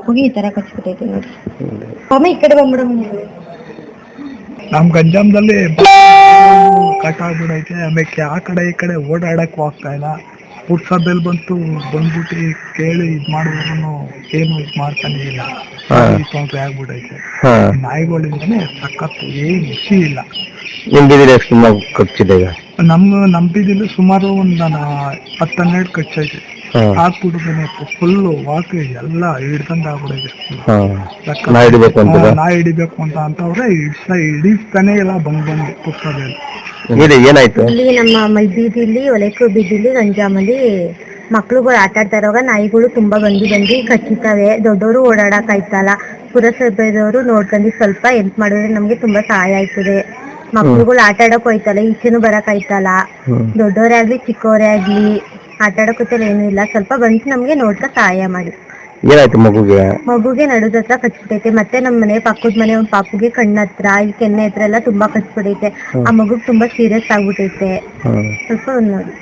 ಪಾಪುಗೆ ಈ ತರ ಕಚ್ಬಿಟ್ಟೈತೆ ನೋಡಿ. ಅಮ್ಮ ಈ ಕಡೆ ಬಂದ್ಬಿಡಮ್. ನಮ್ ಗಂಜಾಮದಲ್ಲಿ ಕಟ್ ಆಗ್ಬಿಡೈತೆ. ಆಮೇಲೆ ಆ ಕಡೆ ಈ ಕಡೆ ಓಡಾಡಕ್ಕೂ ಆಗ್ತಾ ಇಲ್ಲ. ಪುಟ್ಸದಲ್ಲಿ ಬಂದ್ಬಿಟ್ಟು ಕೇಳಿ ಇದ್ ಮಾಡಿದ್ರು ಏನು ಇದ್ ಮಾಡ್ತಾನೆ ಇಲ್ಲ. ತೊಂದ್ರೆ ಆಗ್ಬಿಡೈತೆ. ನಾಯಿಗಳಿಂದನೇ ಸಖತ್ತು ಏನ್ ಖುಷಿ ಇಲ್ಲ. ನಂಬಿದಿಲ್ಲ ಸುಮಾರು ಒಂದ್ 10-12 ಕಚ್ಚೈತೆ. ಹಾಕ್ಬಿಟ್ಟಿದ್ದೇನೆ ಫುಲ್ಲು ವಾಕ್ ಎಲ್ಲ ಹಿಡ್ದಂಗ ಆಗ್ಬಿಡೈತೆ. ನಾ ಹಿಡಿಬೇಕು ಅಂತವ್ರೆ ಹಿಡಿಸ್ತಾನೆ ಇಲ್ಲ. ಬಂದು ಪುಟ್ಸದಲ್ಲಿ ಏನಾಯ್ತು? ಇಲ್ಲಿ ನಮ್ಮ ಬೀದಿಲಿ ಒಲೆಕು ಬೀದಿಲಿ ಗಂಜಾಮಲ್ಲಿ ಮಕ್ಳುಗಳು ಆಟ ಆಡ್ತಾ ಇರುವಾಗ ನಾಯಿಗಳು ತುಂಬಾ ಬಂದು ಕಚ್ಚುತ್ತವೆ. ದೊಡ್ಡವರು ಓಡಾಡಕ್ ಆಯ್ತಲ್ಲ. ಪುರಸಭೆದವರು ನೋಡ್ಕೊಂಡು ಸ್ವಲ್ಪ ಹೆಲ್ಪ್ ಮಾಡಿದ್ರೆ ನಮ್ಗೆ ತುಂಬಾ ಸಹಾಯ ಆಯ್ತದೆ. ಮಕ್ಳುಗಳು ಆಟ ಆಡಕ್ ಹೋಯ್ತಲ್ಲ, ಈಚೆನೂ ಬರಕ್ ಆಯ್ತಲ್ಲ. ದೊಡ್ಡವರೇ ಆಗ್ಲಿ ಚಿಕ್ಕವರೇ ಆಗ್ಲಿ ಆಟ ಆಡೋಕತ್ತಲ್ಲ ಏನೂ ಇಲ್ಲ. ಸ್ವಲ್ಪ ಬಂದು ನಮ್ಗೆ ನೋಡ್ಕ ಸಹಾಯ ಮಾಡಿ. ಏನಾಯ್ತು ಮಗುಗೆ ನಡುದ ಹತ್ರ ಕಚ್ಬಿಟ್ಟೈತೆ. ಮತ್ತೆ ನಮ್ಮ ಮನೆ ಪಕ್ಕದ ಮನೆ ಒಂದ್ ಪಾಪುಗೆ ಕಣ್ಣ ಹತ್ರ ಈ ಕೆನ್ನೆ ಹತ್ರ ಎಲ್ಲ ತುಂಬಾ ಕಚ್ಬಿಟ್ಟೈತೆ. ಆ ಮಗುಗ್ ತುಂಬಾ ಸೀರಿಯಸ್ ಆಗ್ಬಿಟ್ಟೈತೆ. ಸ್ವಲ್ಪ ನೋಡಿ.